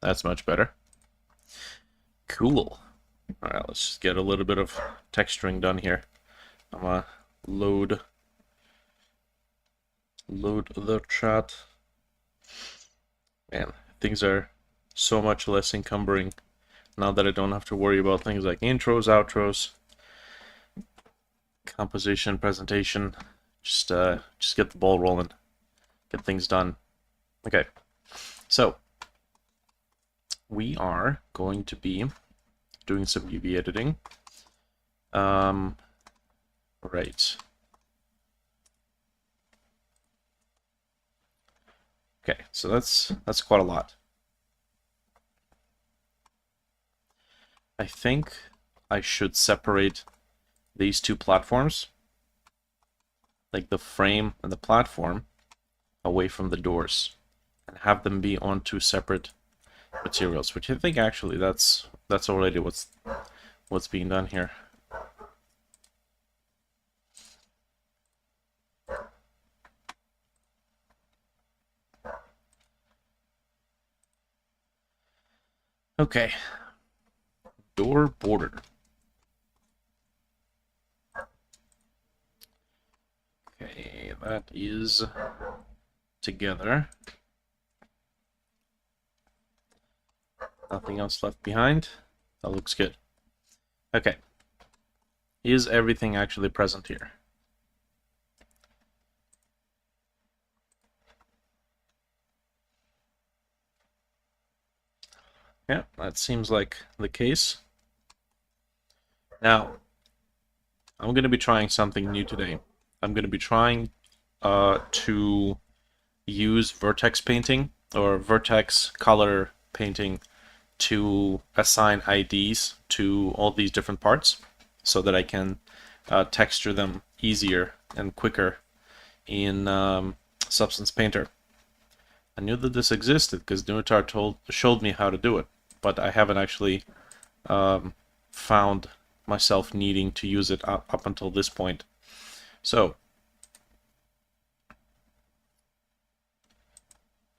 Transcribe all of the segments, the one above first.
That's much better. Cool. Alright, let's just get a little bit of texturing done here. I'm gonna load the chat. Man, things are so much less encumbering now that I don't have to worry about things like intros, outros, composition, presentation. Just get the ball rolling, get things done. Okay, so we are going to be doing some UV editing. Right. Okay, so that's quite a lot. I think I should separate these two platforms, like the frame and the platform, away from the doors, and have them be on two separate materials, which I think actually that's already what's being done here. Okay, door border. Okay, that is together. Nothing else left behind. That looks good. Okay. Is everything actually present here? Yeah, that seems like the case. Now, I'm going to be trying something new today. I'm going to be trying to use vertex painting or vertex color painting to assign IDs to all these different parts so that I can texture them easier and quicker in Substance Painter. I knew that this existed because Nutar showed me how to do it, but I haven't actually found myself needing to use it up until this point. So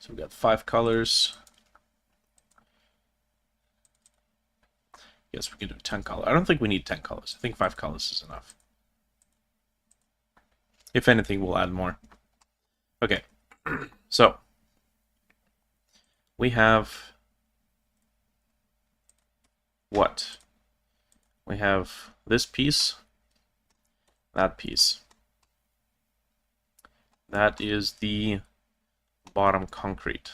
we got 5 colors. Yes, we can do 10 colors. I don't think we need 10 colors. I think 5 colors is enough. If anything, we'll add more. Okay, so we have what? We have this piece, that piece. That is the bottom concrete.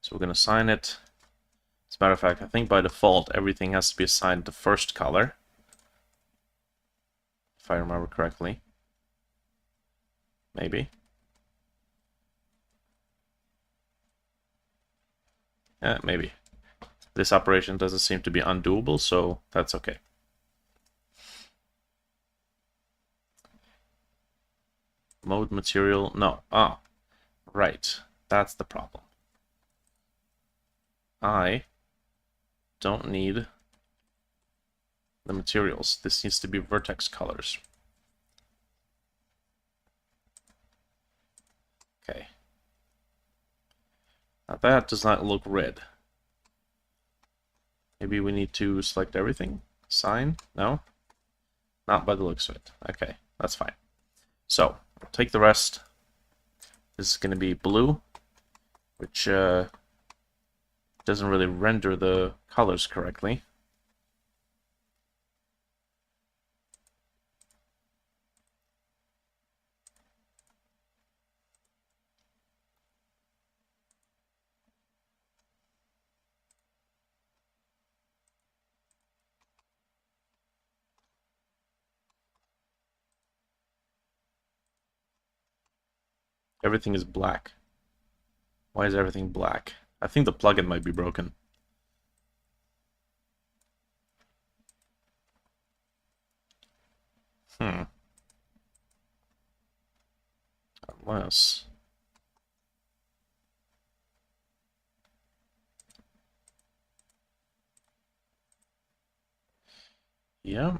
So we're going to assign it. As a matter of fact, I think by default everything has to be assigned the first color, if I remember correctly. Maybe. Yeah, maybe. This operation doesn't seem to be undoable, so that's okay. Mode material, no. Oh, right. That's the problem. I don't need the materials. This needs to be vertex colors. Okay. Now that does not look red. Maybe we need to select everything? Sign? No? Not by the looks of it. Okay, that's fine. So, we'll take the rest. This is going to be blue, which doesn't really render the colors correctly. Everything is black. Why is everything black? I think the plugin might be broken. Unless... Yeah. I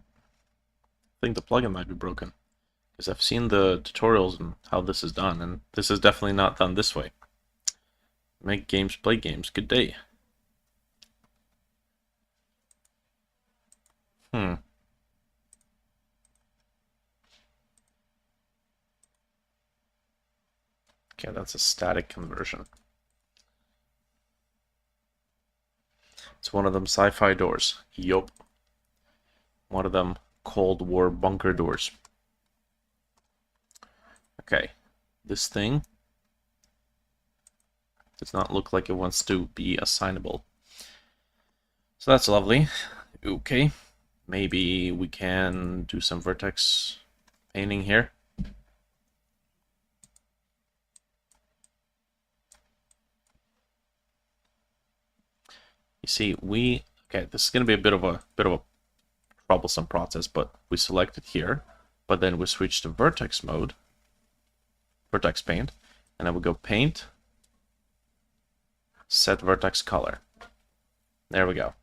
think the plugin might be broken. Because I've seen the tutorials and how this is done, and this is definitely not done this way. Make games, play games. Good day. Hmm. Okay, that's a static conversion. It's one of them sci-fi doors. Yup. One of them Cold War bunker doors. Okay. This thing does not look like it wants to be assignable. So that's lovely. Okay. Maybe we can do some vertex painting here. You see, okay, this is going to be a bit of a troublesome process, but we select it here, but then we switch to vertex mode, vertex paint, and then we go paint, set vertex color. There we go.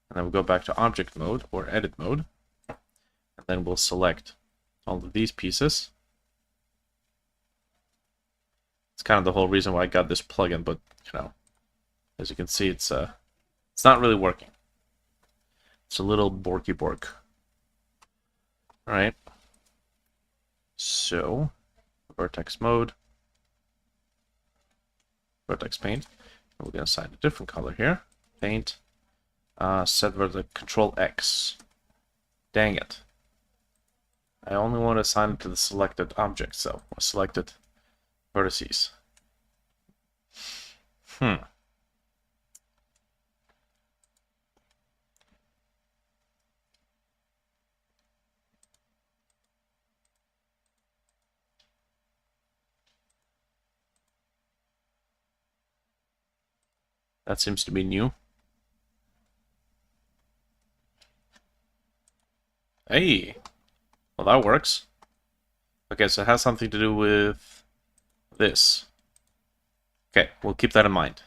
And then we go back to object mode or edit mode, and then we'll select all of these pieces. It's kind of the whole reason why I got this plugin, but you know, as you can see, it's not really working. It's a little borky bork. All right. So, vertex mode, vertex paint. We're going to assign a different color here. Paint. Set vertex control X. Dang it. I only want to assign it to the selected object, so selected vertices. That seems to be new. Hey! Well, that works. Okay, so it has something to do with this. Okay, we'll keep that in mind.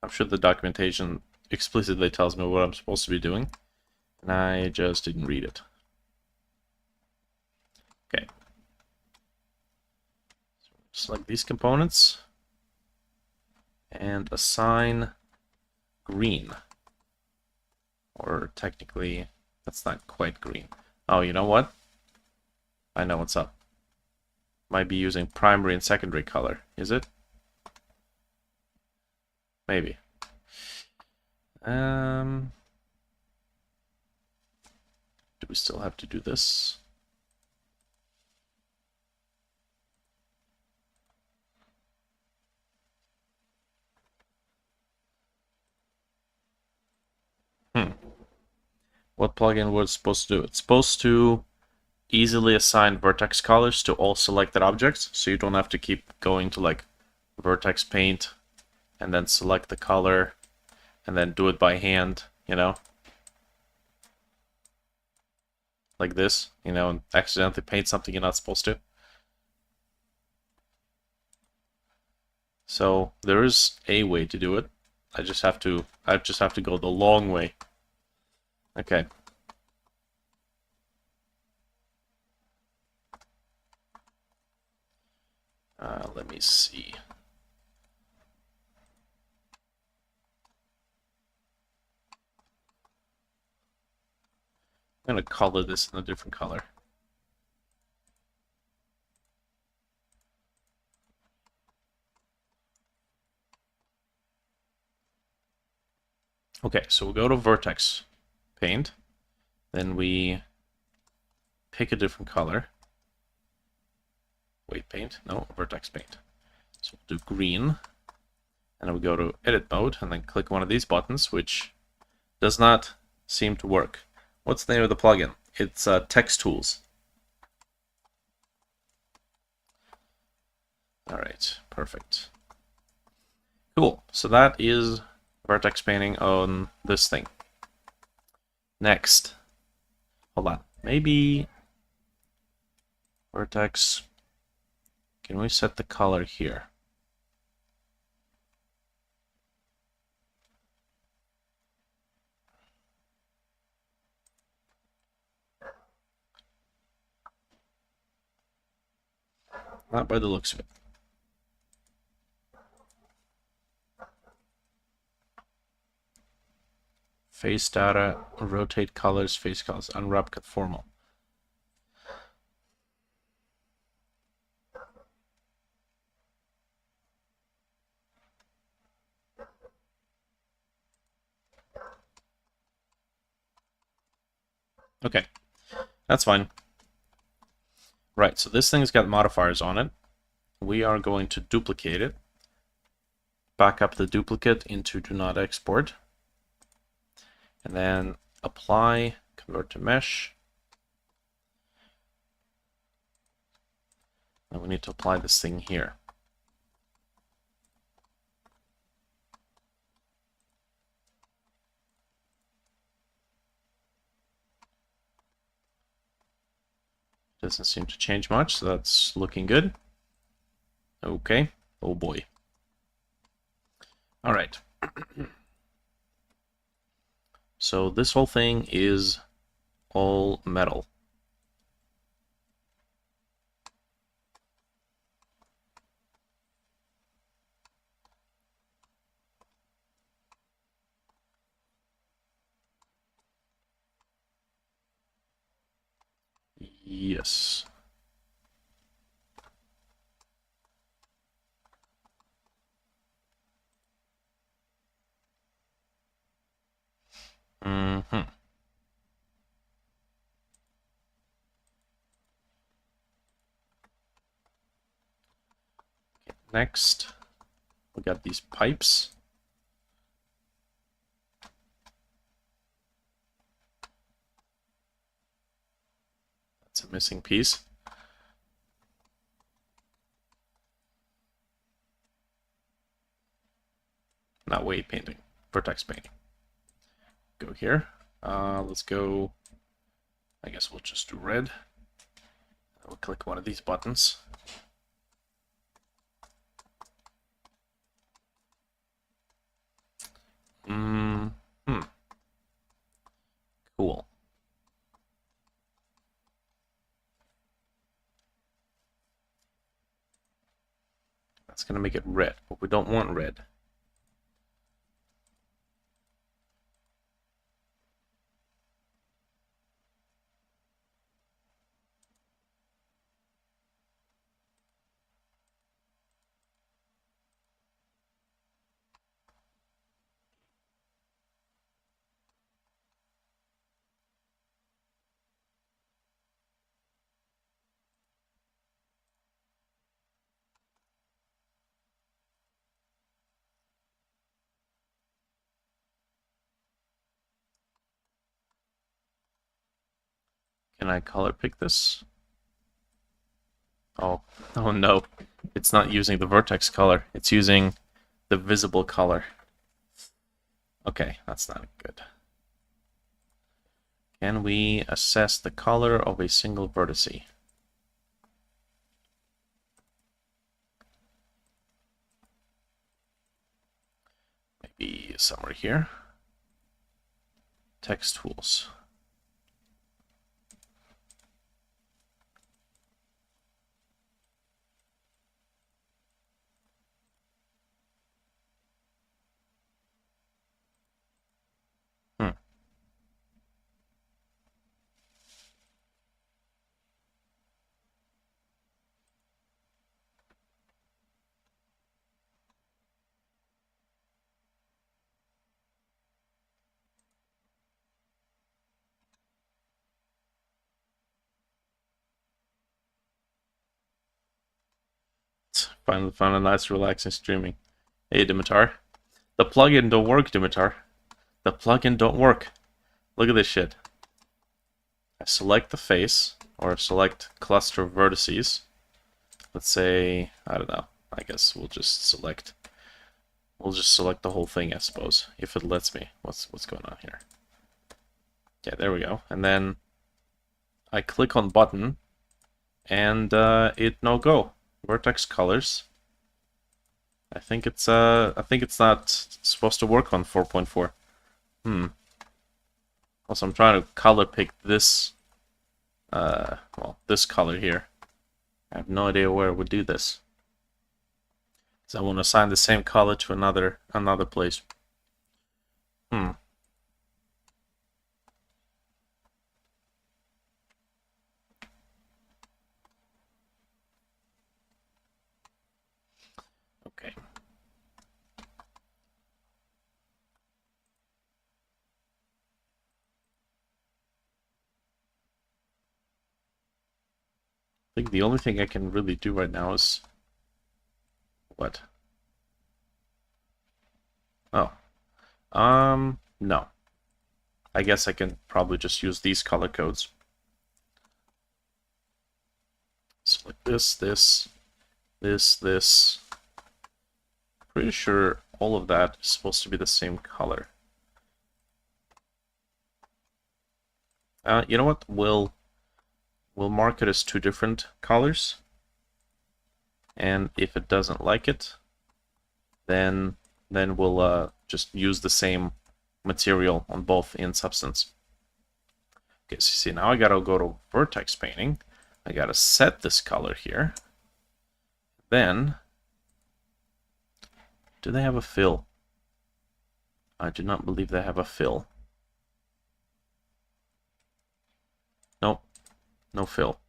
I'm sure the documentation explicitly tells me what I'm supposed to be doing, and I just didn't read it. Okay. So select these components and assign green. Or technically, that's not quite green. Oh, you know what? I know what's up. Might be using primary and secondary color, is it? Maybe. Do we still have to do this? What plugin was supposed to do? It's supposed to easily assign vertex colors to all selected objects, so you don't have to keep going to like vertex paint and then select the color and then do it by hand, you know? Like this, you know, and accidentally paint something you're not supposed to. So there is a way to do it. I just have to go the long way. Okay. Let me see. I'm gonna color this in a different color. Okay, so we'll go to vertex paint, then we pick a different color. Weight paint, no, vertex paint. So we'll do green, and then we go to edit mode, and then click one of these buttons, which does not seem to work. What's the name of the plugin? It's Text Tools. All right, perfect. Cool, so that is vertex painting on this thing. Next, hold on, maybe vertex, can we set the color here? Not by the looks of it. Face data, rotate colors, face colors, unwrap conformal. Okay, that's fine. Right, so this thing's got modifiers on it. We are going to duplicate it. Back up the duplicate into do not export. And then apply, convert to mesh. And we need to apply this thing here. Doesn't seem to change much, so that's looking good. Okay. Oh boy. All right. So this whole thing is all metal. Yes. Mm-hmm. Okay, next, we got these pipes. That's a missing piece. Not weight painting, vertex painting. Go here. Let's go. I guess we'll just do red. We'll click one of these buttons. Cool. That's gonna make it red, but we don't want red. Can I color pick this? Oh, oh no. It's not using the vertex color. It's using the visible color. Okay, that's not good. Can we assess the color of a single vertice? Maybe somewhere here. Text tools. Finally found a nice relaxing streaming. Hey Dimitar. The plugin don't work, Dimitar. The plugin don't work. Look at this shit. I select the face, or select cluster of vertices. Let's say, I don't know. I guess we'll just select the whole thing, I suppose, if it lets me. What's going on here? Yeah, there we go. And then I click on button, and it no go. Vertex colors. I think it's not supposed to work on 4.4. Also, I'm trying to color pick this well, this color here. I have no idea where it would do this. So I want to assign the same color to another place. think the only thing I can really do right now is... What? Oh. No. I guess I can probably just use these color codes. So like this. Pretty sure all of that is supposed to be the same color. You know what? We'll mark it as two different colors. And if it doesn't like it, then we'll just use the same material on both in substance. Okay, so see, now I gotta go to vertex painting. I gotta set this color here. Then, do they have a fill? I do not believe they have a fill. Nope, no fill.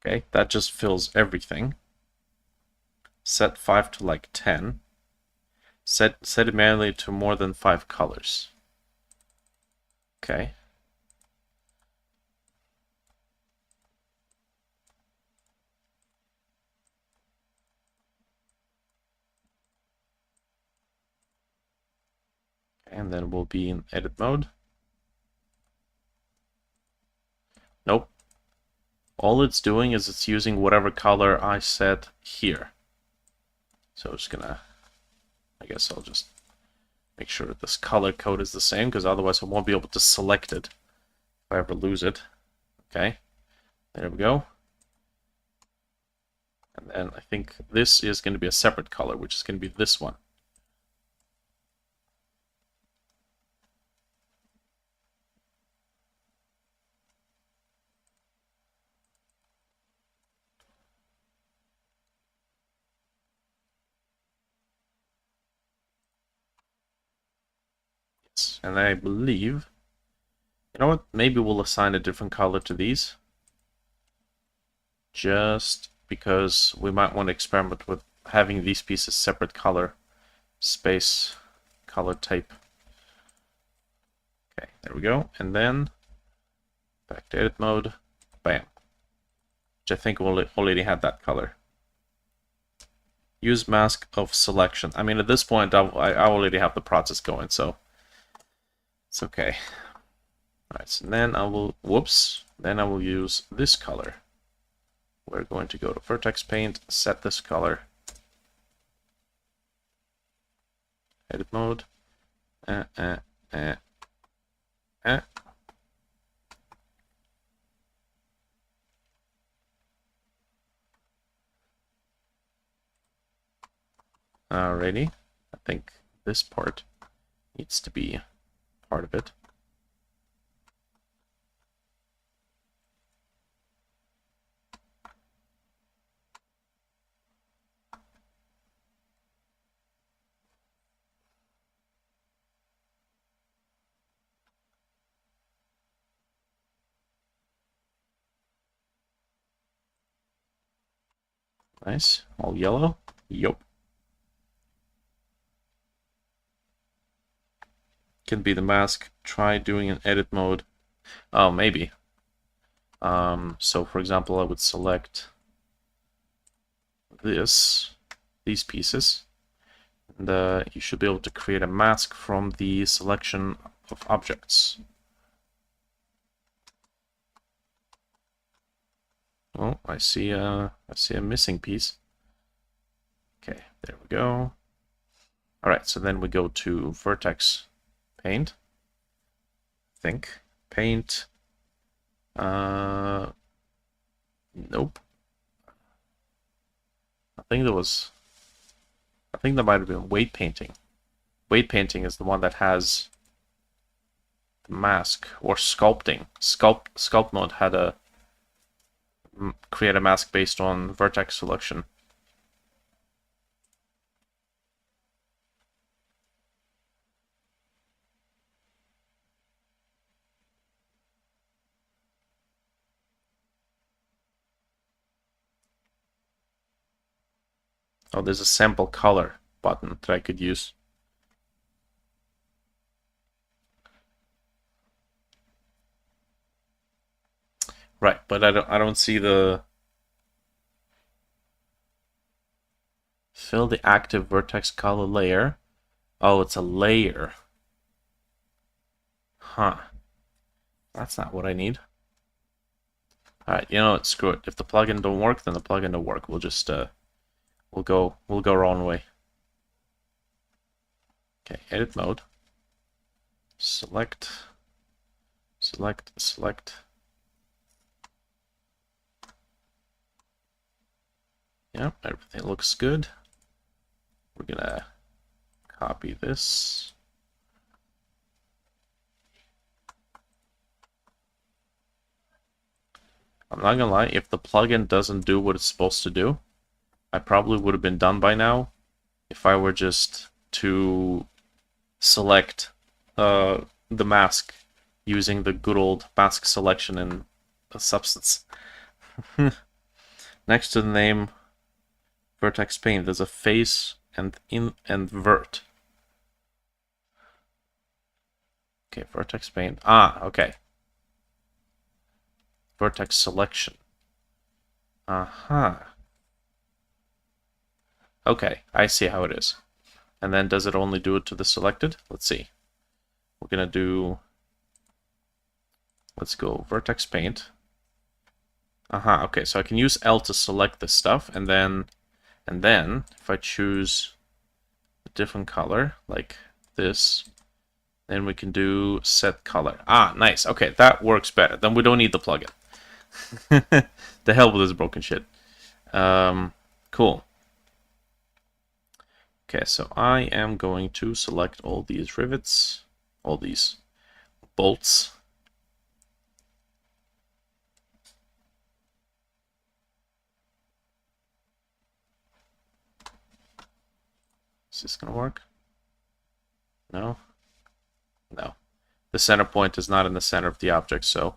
Okay, that just fills everything. Set 5 to like 10. Set it manually to more than 5 colors. Okay. And then we'll be in edit mode. Nope. All it's doing is it's using whatever color I set here. So it's gonna, I guess I'll just make sure that this color code is the same, because otherwise I won't be able to select it if I ever lose it. Okay, there we go. And then I think this is going to be a separate color, which is going to be this one. And I believe, you know what, maybe we'll assign a different color to these. Just because we might want to experiment with having these pieces separate color, space, color type. Okay, there we go. And then back to edit mode, bam. Which I think already had that color. Use mask of selection. I mean, at this point, I already have the process going, so it's okay. Alright, so then I will, then I will use this color. We're going to go to vertex paint, set this color. Edit mode. Alrighty, I think this part needs to be part of it. Nice, all yellow. Yup. Can be the mask. Try doing an edit mode. Oh, maybe. So for example, I would select these pieces, and you should be able to create a mask from the selection of objects. Oh, I see a missing piece. Okay, there we go. All right, so then we go to vertex paint. I think paint. Nope. I think that might have been weight painting. Weight painting is the one that has the mask, or sculpting. Sculpt mode had a create a mask based on vertex selection. Oh, there's a sample color button that I could use. Right, but I don't see the fill the active vertex color layer. Oh, it's a layer. Huh. That's not what I need. Alright, you know what, screw it. If the plugin don't work, then the plugin don't work. We'll just we'll go our own way. Okay, edit mode. Select. Yeah, everything looks good. We're gonna copy this. I'm not gonna lie, if the plugin doesn't do what it's supposed to do, I probably would have been done by now if I were just to select the mask using the good old mask selection in Substance. Next to the name Vertex Paint, there's a face and vert. Okay, Vertex Paint. Ah, okay. Vertex Selection. Uh-huh. Okay, I see how it is. And then does it only do it to the selected? Let's see. We're gonna do... Let's go Vertex Paint. Okay, so I can use L to select this stuff, and then if I choose a different color, like this, then we can do set color. Ah, nice. Okay, that works better. Then we don't need the plugin. The hell with this broken shit. Cool. Okay, so I am going to select all these rivets, all these bolts. Is this gonna work? No? No. The center point is not in the center of the object, so...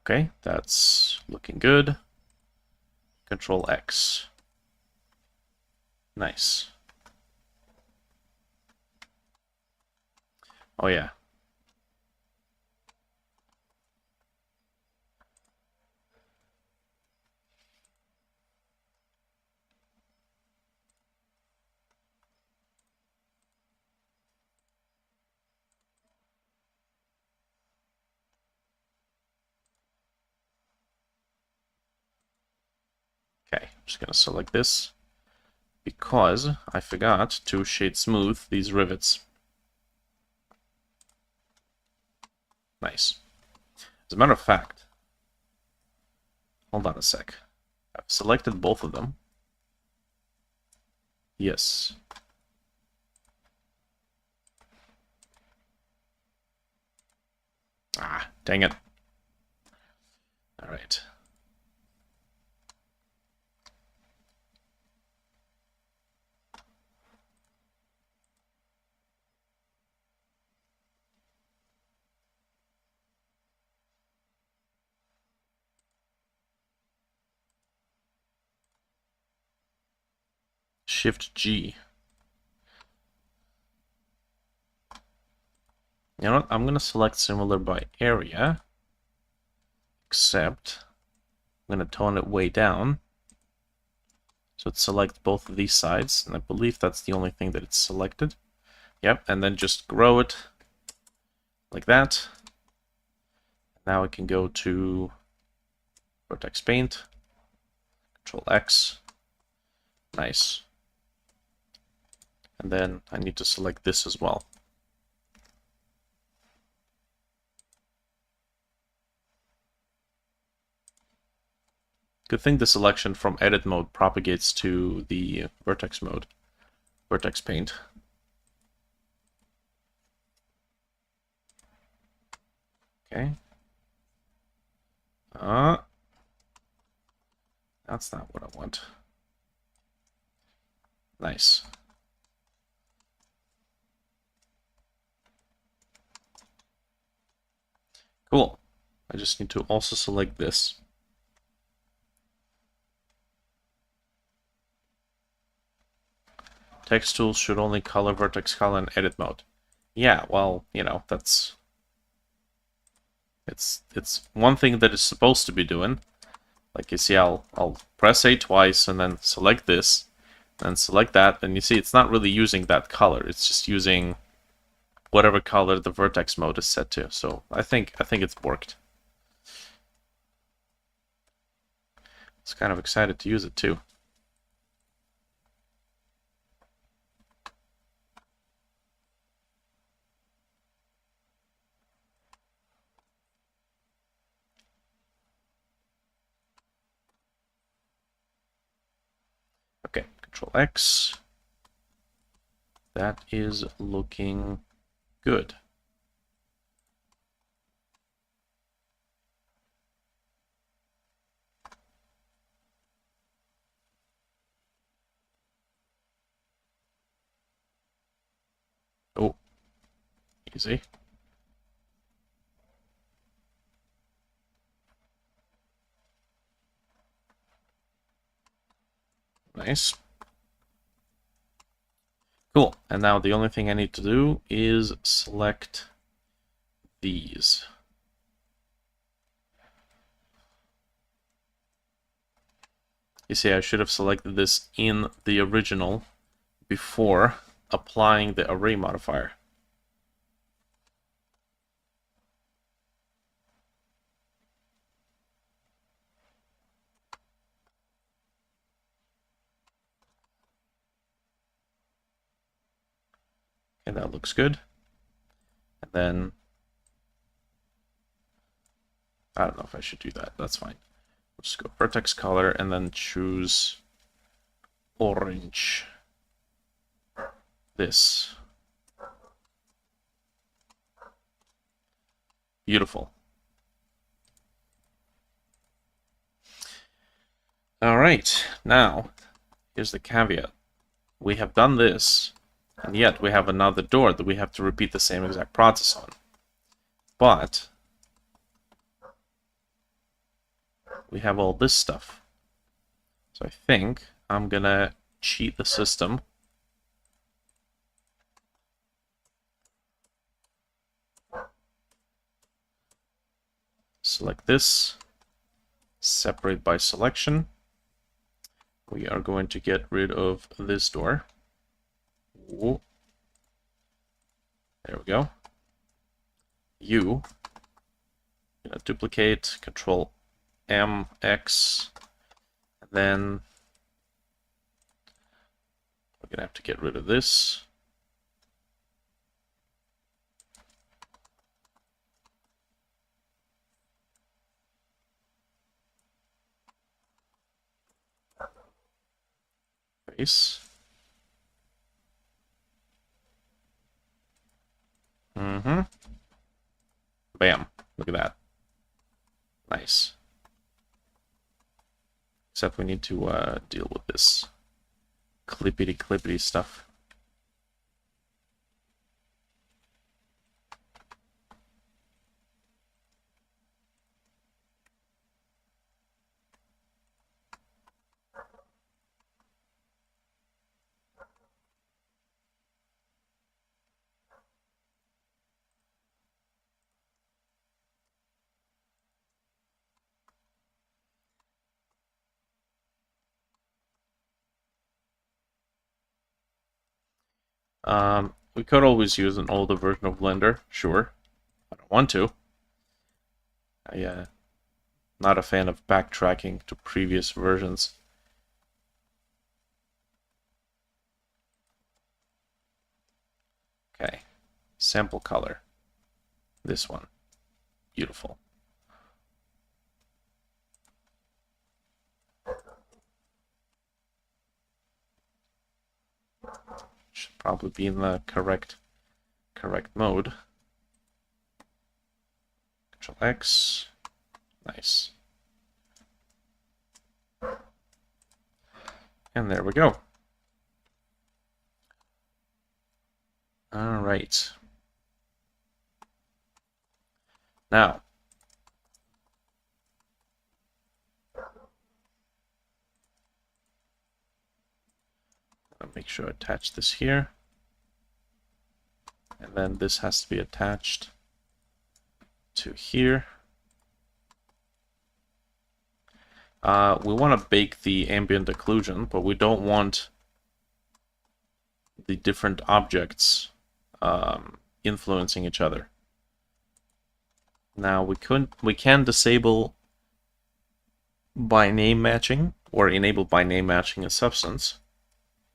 Okay, that's looking good. Control X. Nice. Oh yeah. Okay, I'm just gonna select this because I forgot to shade smooth these rivets. Nice. As a matter of fact, hold on a sec. I've selected both of them. Yes. Ah, dang it. All right. Shift G. You know what? I'm going to select similar by area, except I'm going to tone it way down. So it selects both of these sides, and I believe that's the only thing that it's selected. Yep, and then just grow it like that. Now I can go to Vertex Paint, Control X. Nice. And then I need to select this as well. Good thing the selection from edit mode propagates to the vertex mode, Vertex Paint. Okay. That's not what I want. Nice. Cool. I just need to also select this. Text tools should only color vertex color in edit mode. Yeah, well, you know, that's it's one thing that it's supposed to be doing. Like you see, I'll press A twice and then select this, and select that, and you see it's not really using that color. It's just using whatever color the vertex mode is set to. So I think it's worked. It's kind of excited to use it too. Okay, Control X. That is looking good. Oh, easy. Nice. Cool. And now the only thing I need to do is select these. You see, I should have selected this in the original before applying the array modifier. Okay, that looks good. And then, I don't know if I should do that. That's fine. We'll just go vertex color and then choose orange. This. Beautiful. All right, now, here's the caveat. We have done this, and yet we have another door that we have to repeat the same exact process on. But we have all this stuff. So I think I'm gonna cheat the system. Select this, separate by selection. We are going to get rid of this door. Ooh. There we go. I'm gonna duplicate, Control M, X, and then we're gonna have to get rid of this. Face. Bam. Look at that. Nice. Except we need to deal with this clippity stuff. We could always use an older version of Blender, sure. I don't want to. I'm not a fan of backtracking to previous versions. Okay, sample color. This one. Beautiful. Should probably be in the correct mode. X. Nice. And there we go. All right. Now, I'll make sure I attach this here. And then this has to be attached to here. We want to bake the ambient occlusion, but we don't want the different objects influencing each other. Now we can disable by name matching or enable by name matching a substance,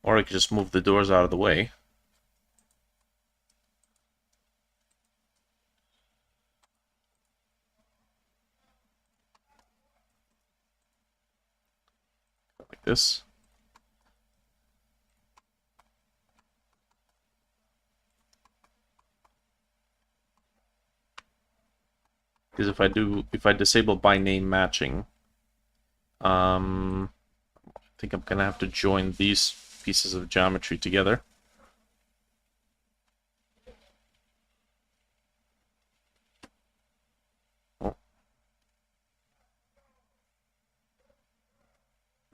or I could just move the doors out of the way. Like this. Because if I disable by name matching, I think I'm gonna have to join these pieces of geometry together. Oh.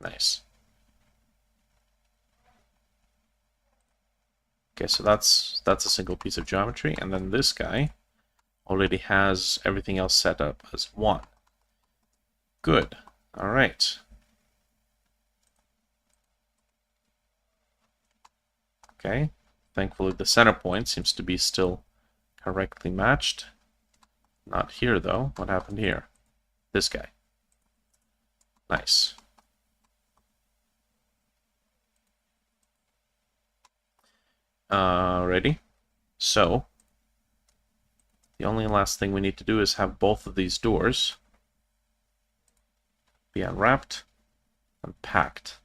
Nice. Okay, so that's a single piece of geometry, and then this guy already has everything else set up as one. Good. All right. Okay. Thankfully, the center point seems to be still correctly matched. Not here, though. What happened here? This guy. Nice. Ready? So, the only last thing we need to do is have both of these doors be unwrapped and packed.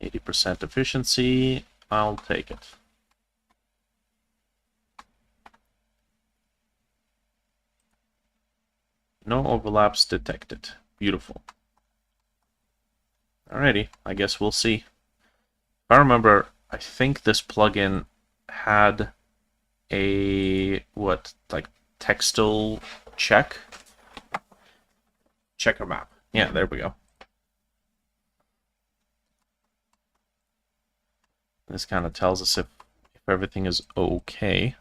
%, efficiency, I'll take it. No overlaps detected. Beautiful. Alrighty, I guess we'll see. If I remember, I think this plugin had a, like textile checker map. Yeah, there we go. This kind of tells us if everything is okay.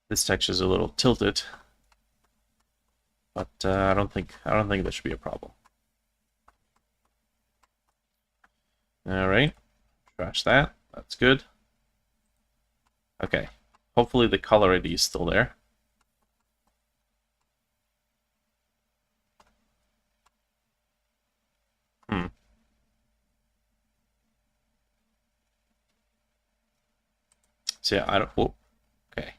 This texture is a little tilted, but I don't think that should be a problem. All right, trash that. That's good. Okay, hopefully the color ID is still there. So yeah, I don't. Whoa. Okay.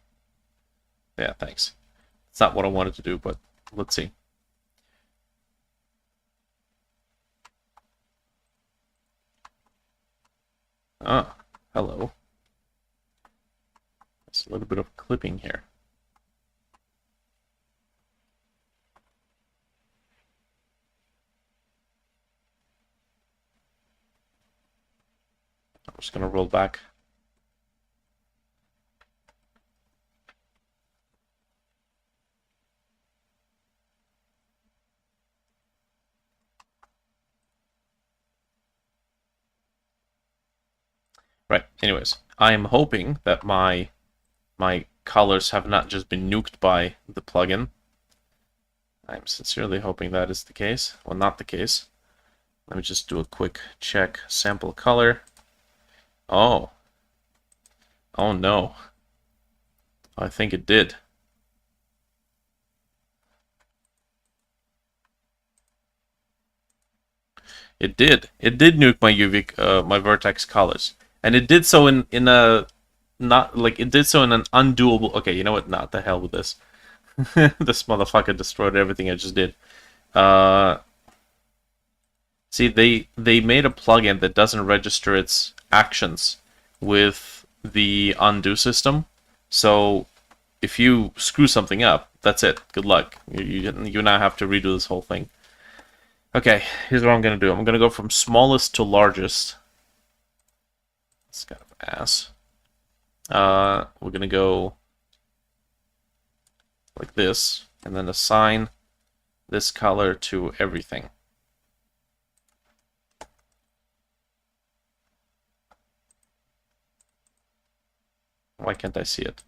Yeah, thanks. It's not what I wanted to do, but let's see. Ah, hello. There's a little bit of clipping here. I'm just gonna roll back. Right, anyways, I am hoping that my colors have not just been nuked by the plugin. I'm sincerely hoping that is the case. Well, not the case. Let me just do a quick check. Sample color. Oh. Oh no. I think it did. It did. It did nuke my UV, my vertex colors, and it did so in a not like it did so in an undoable. Okay, you know what? Not the hell with this. This motherfucker destroyed everything I just did. Uh, See, they made a plugin that doesn't register its actions with the undo system. So if you screw something up, that's it. Good luck. You now have to redo this whole thing. Okay, here's what I'm gonna do. I'm gonna go from smallest to largest. It's kind of ass. We're gonna go like this, and then assign this color to everything. Why can't I see it?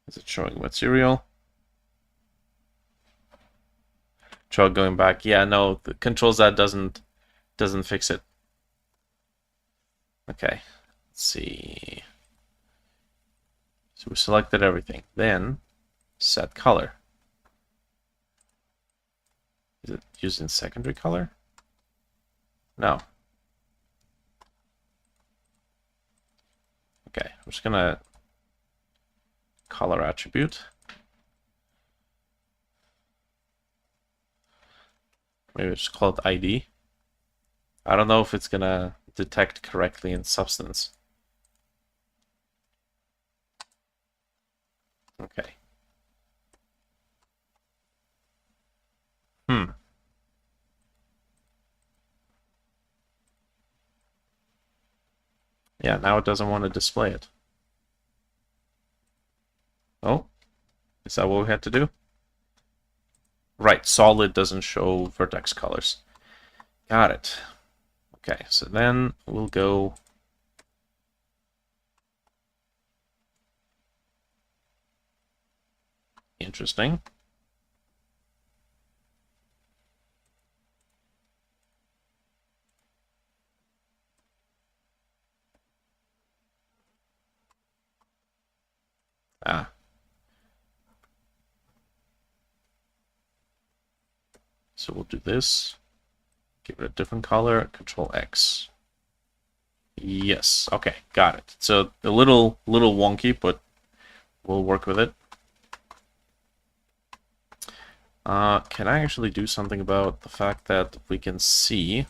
Is it showing material? Try going back. Yeah, no, the controls that doesn't fix it. Okay, let's see. So we selected everything. Then set color. Is it using secondary color? No. Okay, I'm just gonna color attribute. Maybe just call it ID. I don't know if it's gonna detect correctly in substance. Okay. Yeah, now it doesn't want to display it. Oh, is that what we had to do? Right, solid doesn't show vertex colors. Got it. Okay, so then we'll go interesting. Ah. So we'll do this. Give it a different color. Control X. Yes. Okay, got it. So a little wonky, but we'll work with it. Can I actually do something about the fact that we can see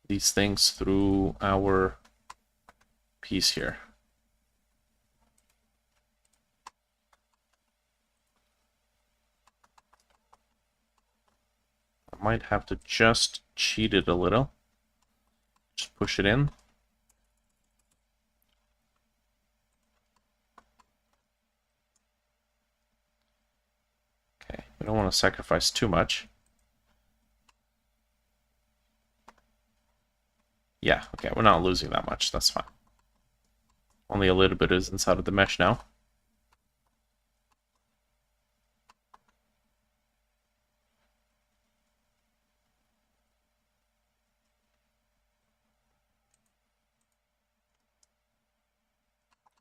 these things through our piece here? I might have to just cheat it a little. Just push it in. Okay, we don't want to sacrifice too much. Yeah, okay, we're not losing that much. That's fine. Only a little bit is inside of the mesh now.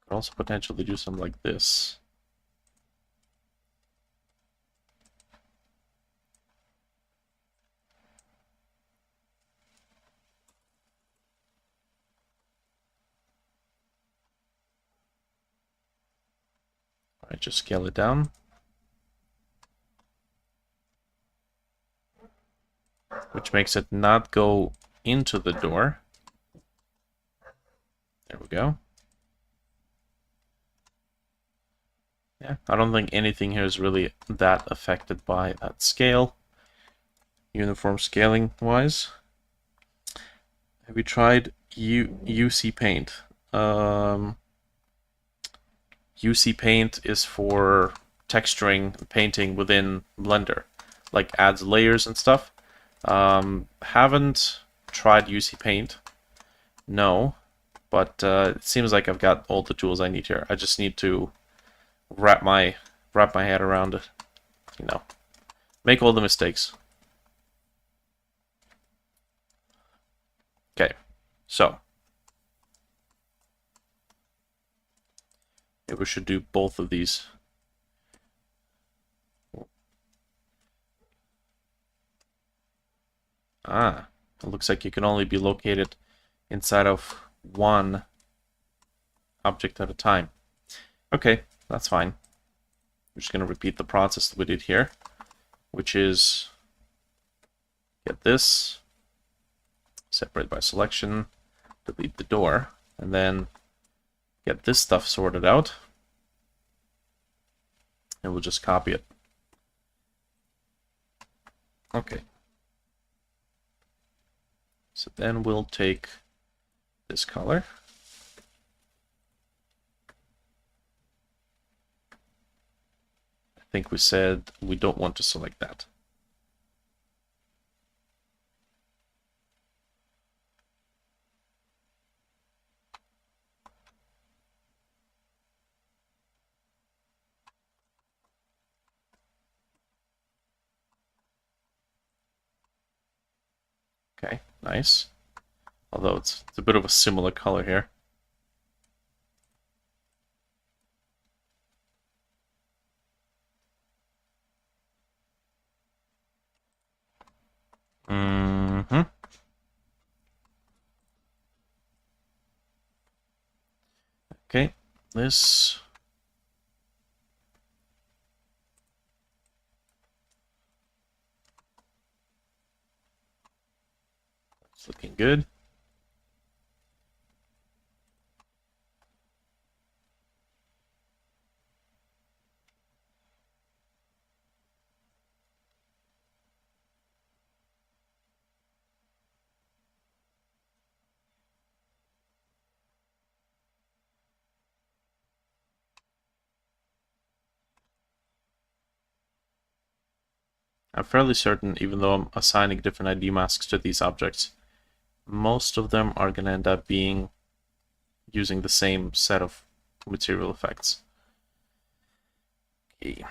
Could also potentially do something like this. Alright, just scale it down. Which makes it not go into the door. There we go. Yeah, I don't think anything here is really that affected by that scale, uniform scaling wise. Have you tried UC Paint? UC Paint is for texturing painting within Blender, like adds layers and stuff. Haven't tried UC Paint, no, but it seems like I've got all the tools I need here. I just need to wrap my head around it, you know, make all the mistakes. Okay, so maybe we should do both of these Ah, it looks like you can only be located inside of one object at a time. Okay, that's fine. We're just going to repeat the process that we did here, which is get this, separate by selection, delete the door, and then get this stuff sorted out, and we'll just copy it. Okay. So then we'll take this color. I think we said we don't want to select that. Okay, nice. Although it's a bit of a similar color here. Mm-hmm. Okay, this. It's looking good. I'm fairly certain, even though I'm assigning different ID masks to these objects, most of them are going to end up being using the same set of material effects. Okay.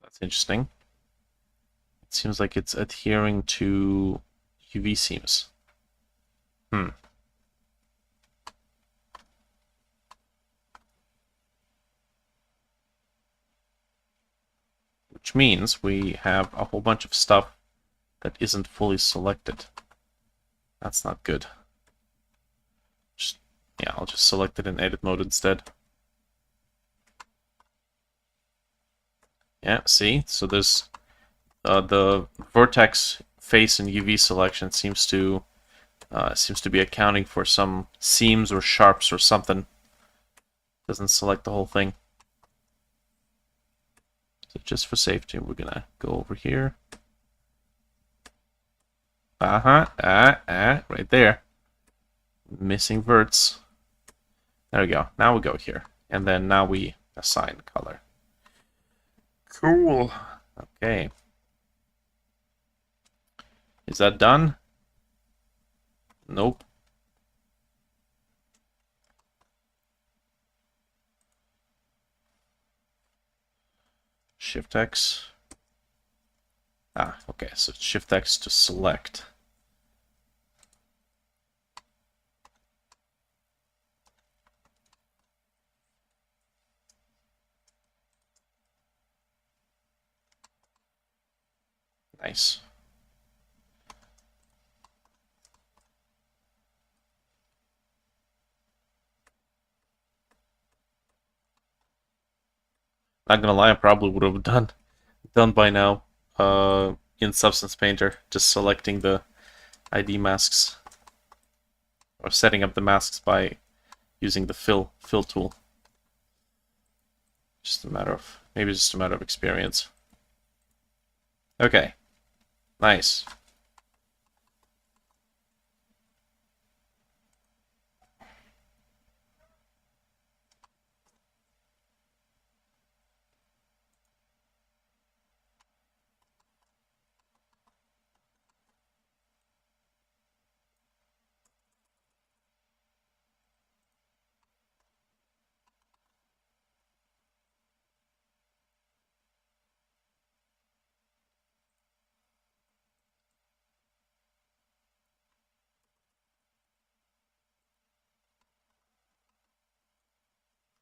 That's interesting. It seems like it's adhering to UV seams. Which means we have a whole bunch of stuff that isn't fully selected. That's not good. Yeah, I'll just select it in edit mode instead. Yeah, see? So there's the vertex face and UV selection seems to be accounting for some seams or sharps or something. Doesn't select the whole thing. So just for safety, we're gonna go over here. Right there. Missing verts. There we go. Now we go here. And then now we assign color. Cool. Okay. Is that done? Nope. Shift X. Ah, okay. So Shift X to select. Nice. Not gonna lie, I probably would have done by now. In Substance Painter, just selecting the ID masks or setting up the masks by using the fill tool. Just a matter of maybe just a matter of experience. Okay, nice.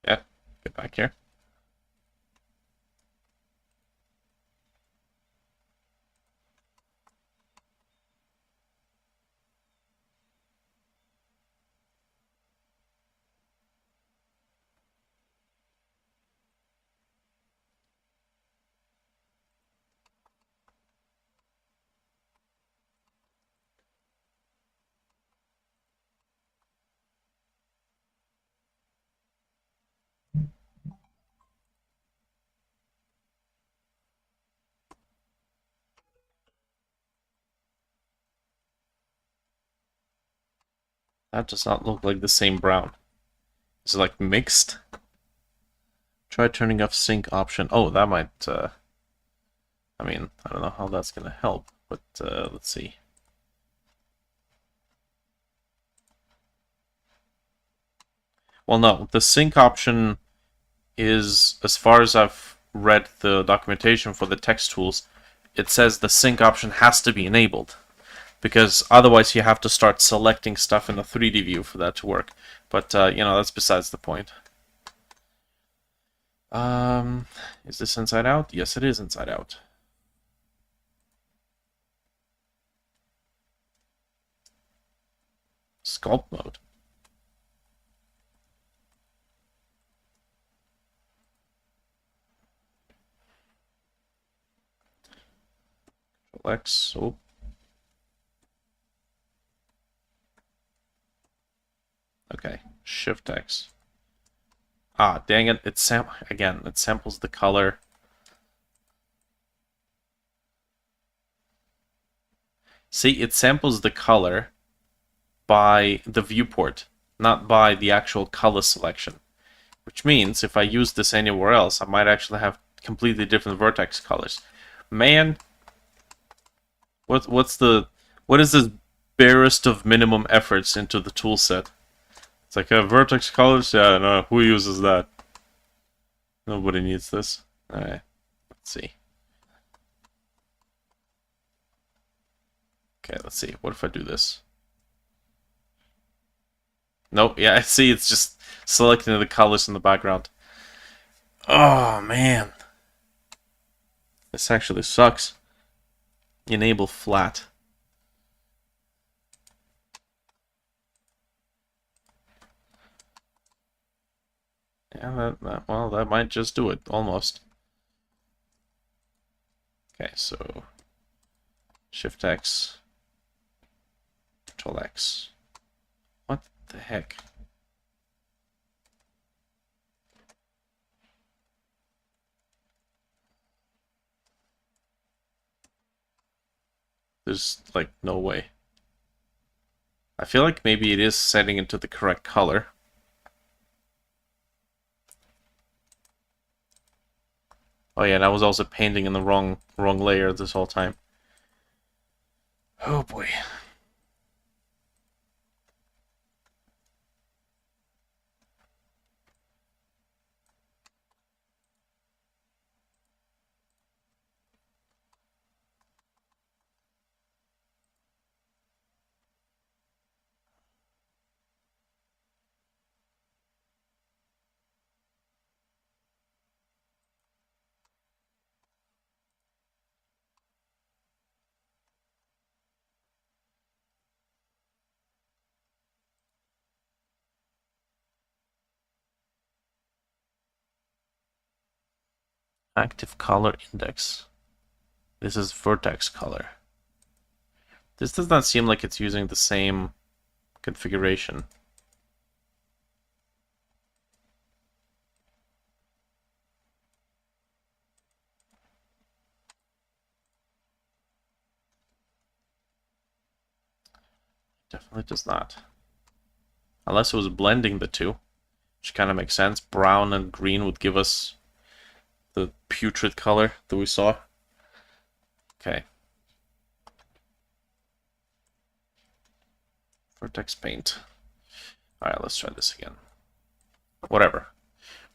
Yeah, get back here. That does not look like the same brown. Is it like mixed? Try turning off sync option. Oh, that might, I mean, I don't know how that's gonna help, but let's see. Well, no, the sync option is, as far as I've read the documentation for the text tools, it says the sync option has to be enabled. Because otherwise you have to start selecting stuff in a 3D view for that to work. But, you know, that's besides the point. Is this inside out? Yes, it is inside out. Sculpt mode. Control X. Oh. Okay. Shift X. Ah, dang it! It samples the color. See, it samples the color by the viewport, not by the actual color selection. Which means if I use this anywhere else, I might actually have completely different vertex colors. Man, what is this barest of minimum efforts into the tool set? It's like a vertex colors. Yeah, no, who uses that? Nobody needs this. All right, let's see. Okay, let's see. What if I do this? Nope. Yeah, I see. It's just selecting the colors in the background. Oh man, this actually sucks. Enable flat. Yeah, well, that might just do it, almost. Okay, so Shift X, Control X. What the heck? There's like no way. I feel like maybe it is setting into the correct color. Oh yeah, and I was also painting in the wrong layer this whole time. Oh boy. Active color index. This is vertex color. This does not seem like it's using the same configuration. Definitely does not. Unless it was blending the two, which kind of makes sense. Brown and green would give us the putrid color that we saw. Okay. Vertex paint. Alright, let's try this again. Whatever.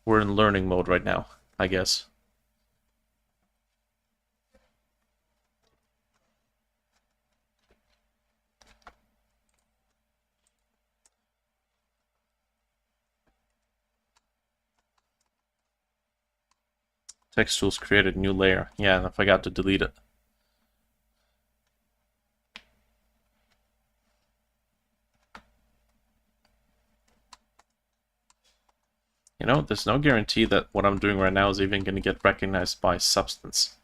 We're in learning mode right now, I guess. Text tools created new layer. Yeah, and I forgot to delete it. You know, there's no guarantee that what I'm doing right now is even going to get recognized by Substance.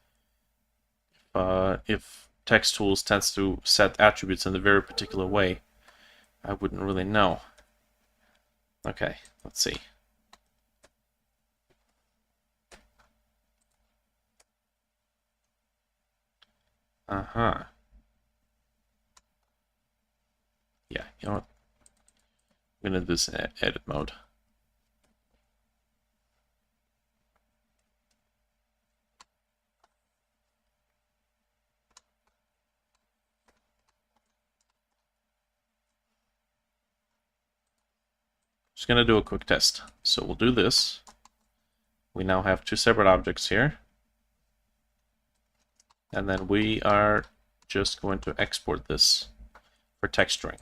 If text tools tends to set attributes in a very particular way, I wouldn't really know. Okay, let's see. Uh-huh. Yeah, you know what? I'm gonna do this in edit mode. Just gonna do a quick test. So we'll do this. We now have two separate objects here. And then we are just going to export this for texturing.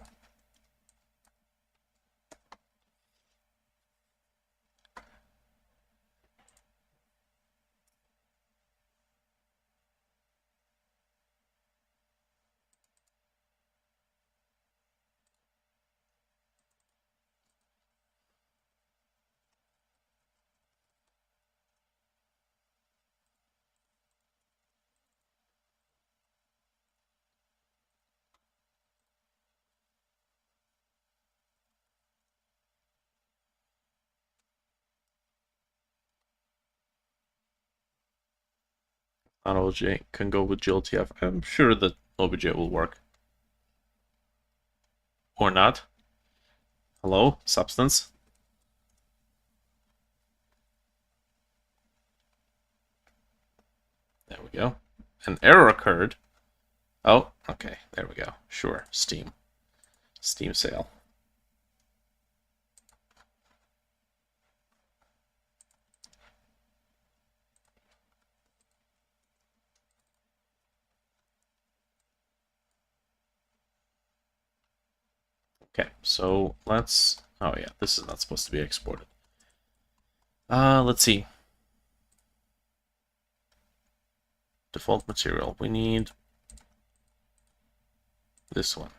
On OBJ can go with GLTF. I'm sure that OBJ will work. Or not. Hello, Substance? There we go. An error occurred. Oh, okay, there we go. Sure, Steam. Steam sale. Okay, so let's... Oh yeah, this is not supposed to be exported. Let's see. Default material. We need this one.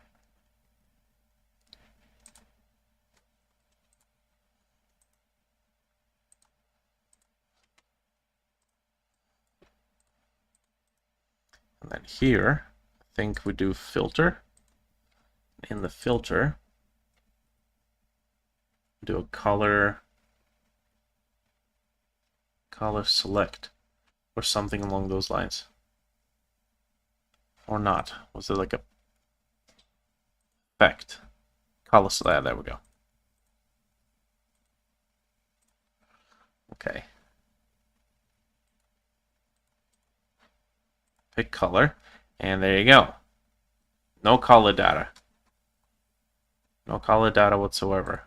And then here, I think we do filter. In the filter, do a color select or something along those lines. Or not. Was there like a effect? Color select, there we go. Okay. Pick color, and there you go. No color data. No color data whatsoever.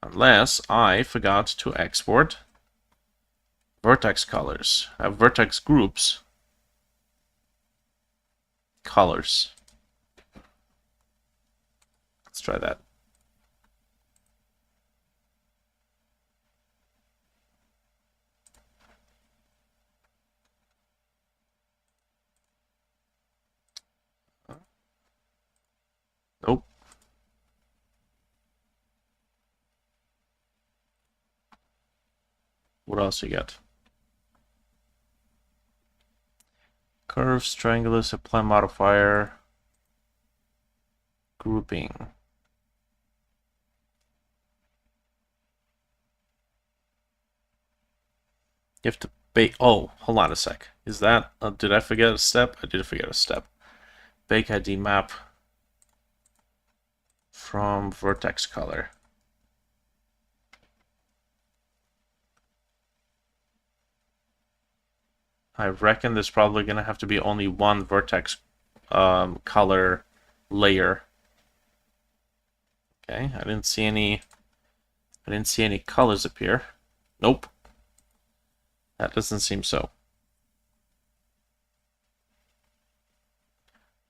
Unless I forgot to export vertex colors. I have vertex groups. Colors. Let's try that. Nope. What What else you got? Curves, triangulus, apply modifier, grouping. You have to bake. Oh, hold on a sec. Is that? Did I forget a step? I did forget a step. Bake ID map from vertex color. I reckon there's probably gonna have to be only one vertex color layer. Okay, I didn't see any colors appear. Nope. That doesn't seem so.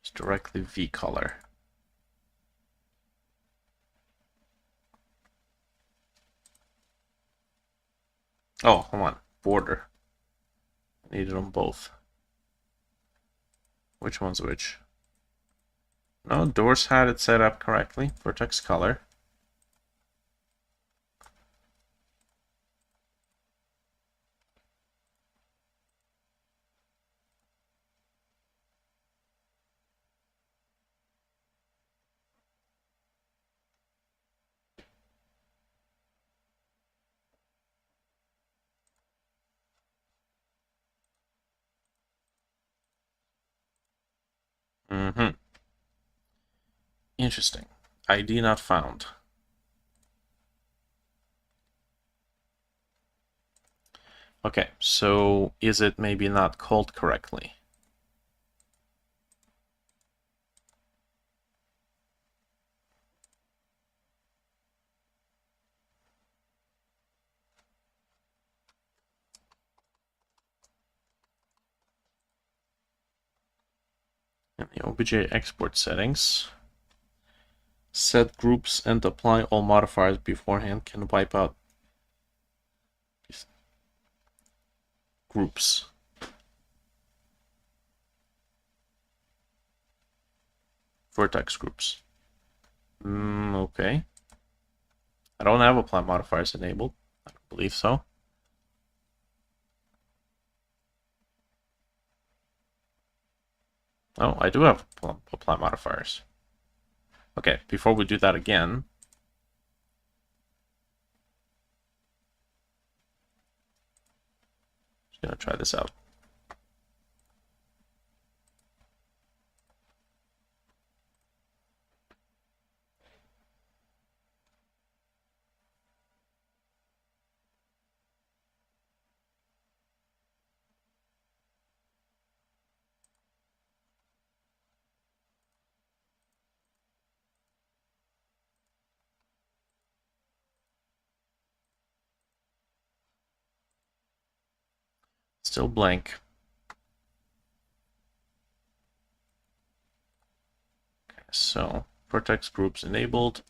It's directly V color. Oh, hold on. Border. I needed them both. Which one's which? No, Doors had it set up correctly. Vertex color. Mm-hmm. Interesting. ID not found. Okay, so is it maybe not called correctly? In the OBJ export settings, set groups and apply all modifiers beforehand can wipe out these groups. Vertex groups. Okay. I don't have apply modifiers enabled. I don't believe so. Oh, I do have apply modifiers. Okay, before we do that again, just gonna try this out. Still blank. Okay, so vertex groups enabled,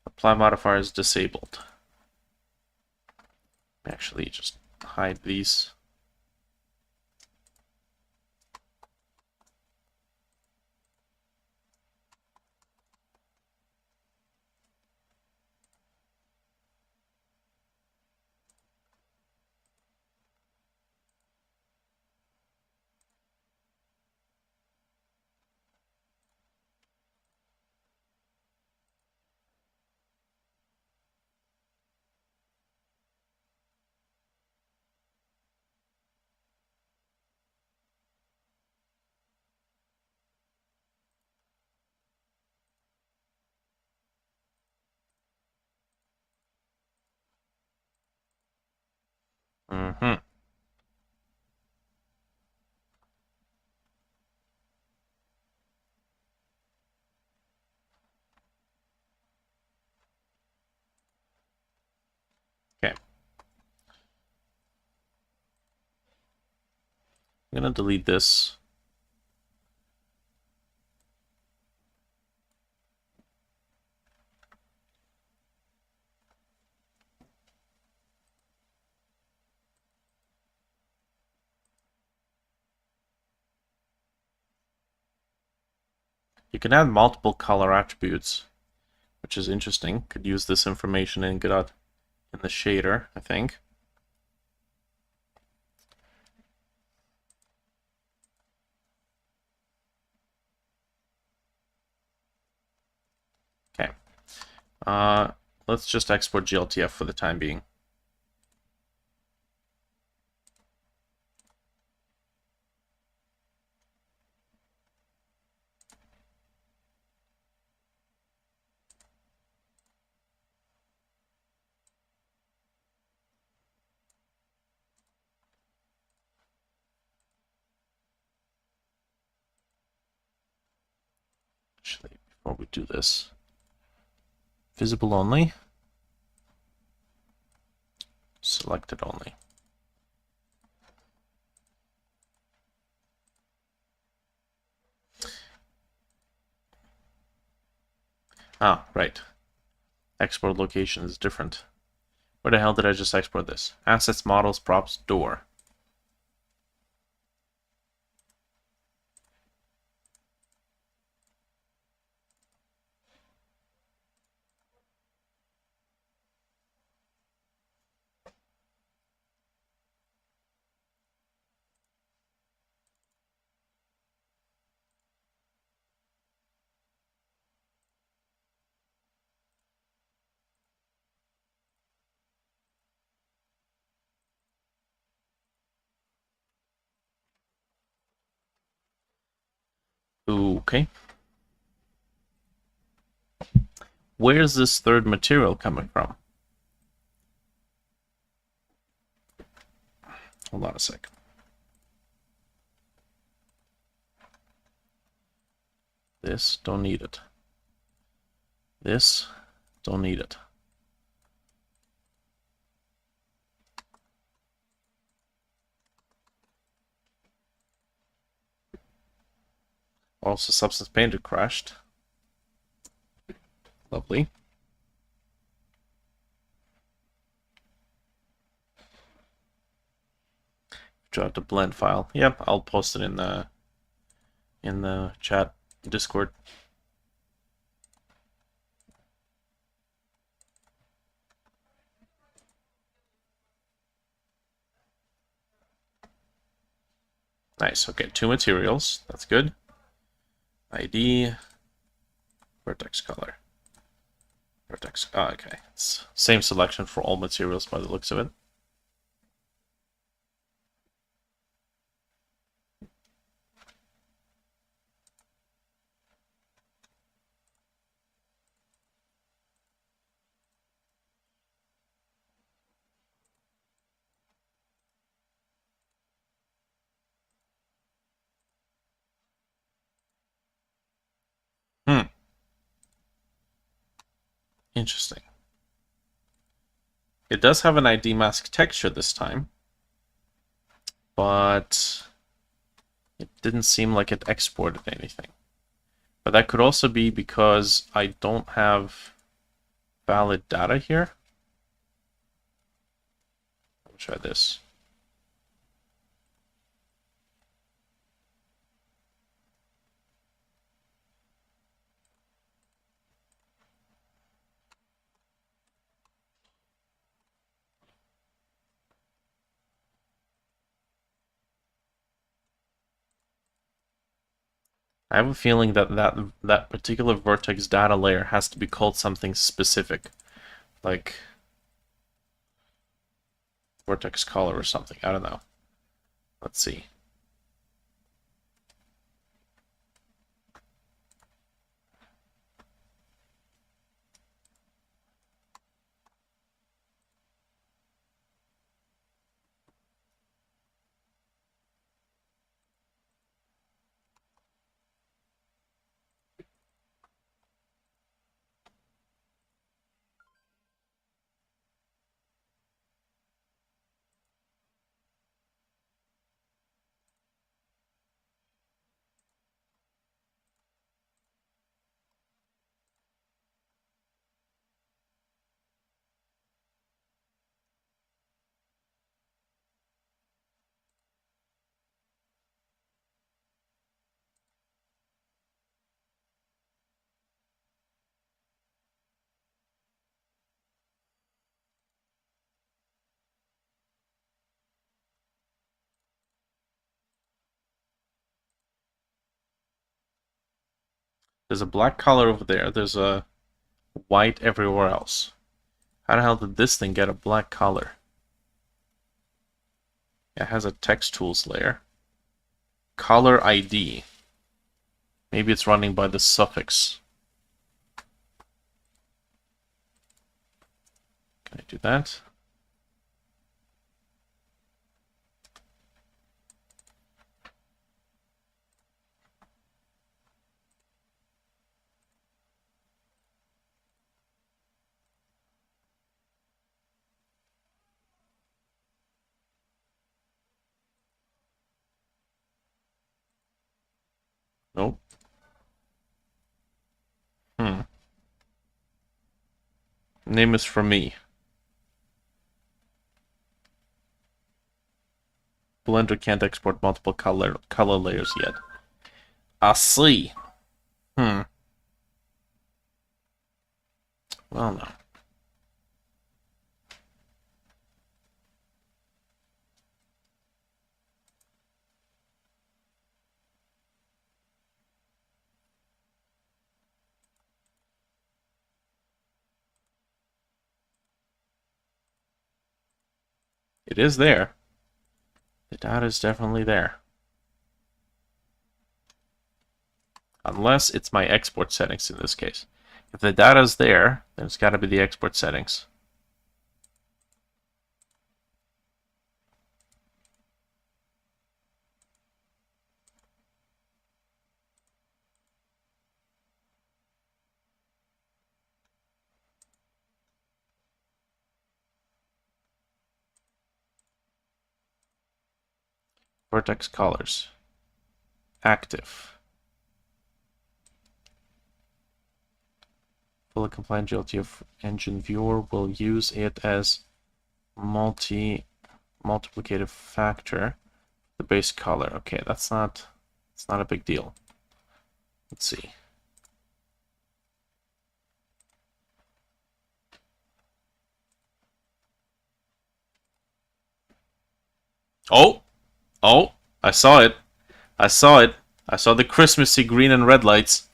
apply modifiers disabled. Actually, just hide these. Mm-hmm. Okay. I'm gonna delete this. You can add multiple color attributes, which is interesting. Could use this information and get out in the shader, I think. Uh, let's just export GLTF for the time being. Actually, before we do this, visible only, selected only. Ah, right. Export location is different. Where the hell did I just export this? Assets, models, props, door. Okay. Where's this third material coming from? Hold on a sec. This, don't need it. This, don't need it. Also, Substance Painter crashed. Lovely. Draw the blend file. Yep, I'll post it in the chat, Discord. Nice. Okay, 2 materials. That's good. ID, vertex color. Vertex. Oh, okay. It's same selection for all materials by the looks of it. Hmm. Interesting. It does have an ID mask texture this time, but it didn't seem like it exported anything. But that could also be because I don't have valid data here. I'll try this. I have a feeling that particular vertex data layer has to be called something specific, like vertex color or something. I don't know. Let's see. There's a black color over there. There's a white everywhere else. How the hell did this thing get a black color? It has a text tools layer. Color ID. Maybe it's running by the suffix. Can I do that? Nope. Name is for me. Blender can't export multiple color layers yet. I see. Well, no. It is there. The data is definitely there. Unless it's my export settings in this case. If the data is there, then it's got to be the export settings. Vertex colors. Active. Fully compliant GLTF engine viewer will use it as multiplicative factor. The base color. Okay, it's not a big deal. Let's see. Oh! Oh! I saw it. I saw it. I saw the Christmassy green and red lights.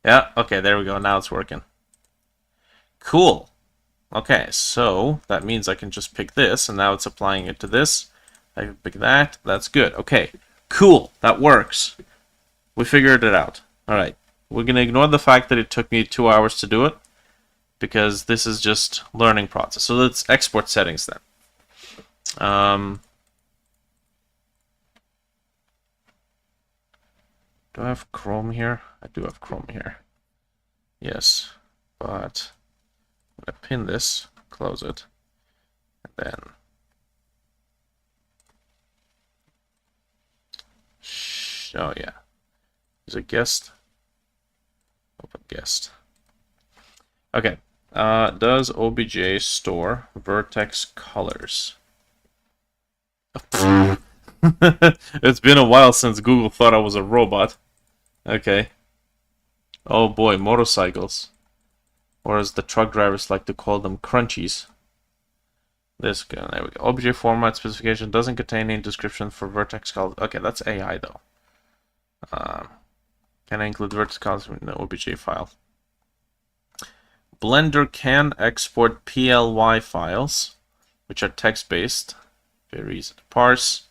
Yeah, okay, there we go. Now it's working. Cool. Okay, so that means I can just pick this, and now it's applying it to this. I can pick that. That's good. Okay, cool. That works. We figured it out. All right. We're going to ignore the fact that it took me 2 hours to do it, because this is just learning process. So let's export settings then. Do I have Chrome here? I do have Chrome here. Yes, but I'm going to pin this, close it, and then oh yeah, there's a guest. Open guest. Okay. Does OBJ store vertex colors? It's been a while since Google thought I was a robot. Okay. Oh boy, motorcycles. Or as the truck drivers like to call them, crunchies. This guy, there we go. OBJ format specification doesn't contain any description for vertex colors. Okay, that's AI though. Can I include vertex colors in the OBJ file? Blender can export PLY files, which are text-based. Very easy to parse.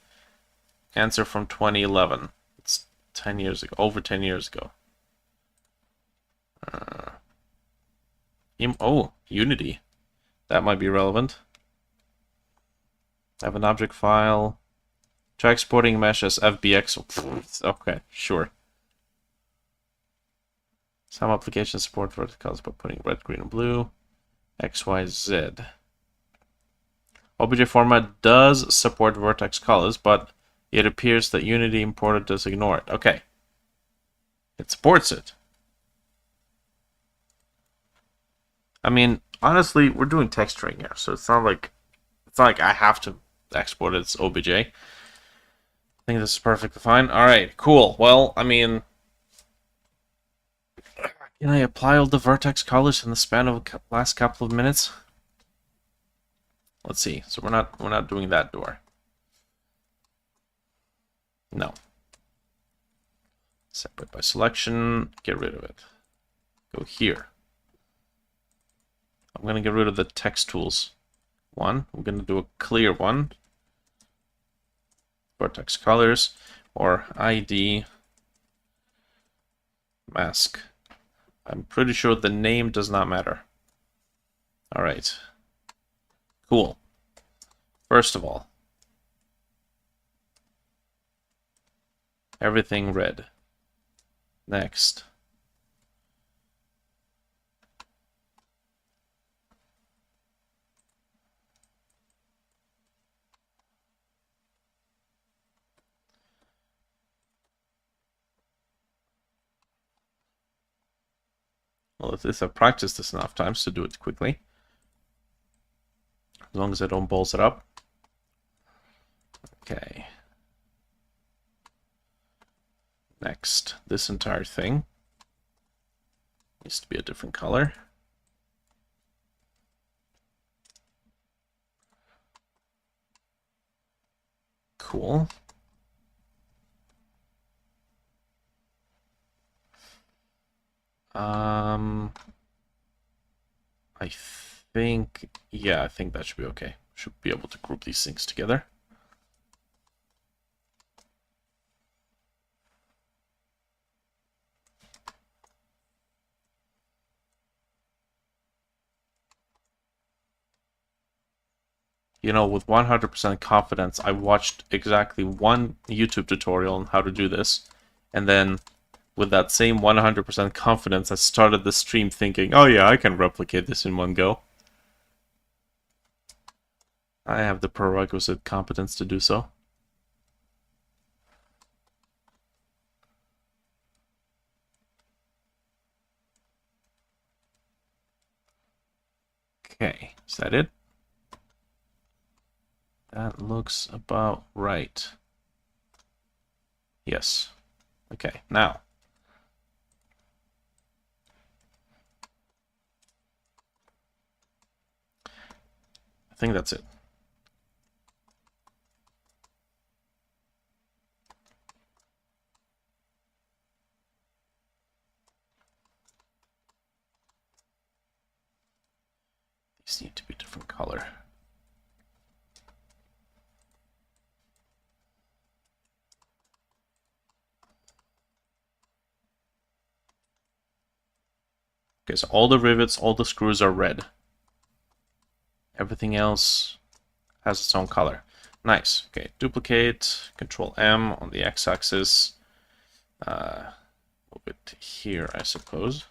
Answer from 2011. It's 10 years ago, over 10 years ago. Oh, Unity. That might be relevant. I have an object file. Try exporting mesh as FBX. Okay, sure. Some applications support vertex colors by putting red, green, and blue. X, Y, Z. OBJ format does support vertex colors, but it appears that Unity imported does ignore it. Okay. It supports it. I mean, honestly, we're doing texturing here, so it's not like I have to export it as OBJ. I think this is perfectly fine. All right, cool. Well, I mean, can I apply all the vertex colors in the span of the last couple of minutes? Let's see. So we're not doing that door. No. Separate by selection. Get rid of it. Go here. I'm gonna get rid of the text tools one. We're gonna do a clear one. Vertex colors or ID mask. I'm pretty sure the name does not matter. All right. Cool. First of all, everything red. Next. Well, at least I've practiced this enough times to do it quickly. As long as I don't balls it up. Okay. Next, this entire thing needs to be a different color. Cool. I think, yeah, I think that should be okay. Should be able to group these things together. You know, with 100% confidence, I watched exactly one YouTube tutorial on how to do this, and then with that same 100% confidence, I started the stream thinking, oh yeah, I can replicate this in one go. I have the prerequisite competence to do so. Okay, is that it? That looks about right. Yes. Okay, now. I think that's it. These need to be a different color. Okay, so all the rivets, all the screws are red. Everything else has its own color. Nice. Okay, duplicate, Control M on the x-axis. Move it here, I suppose.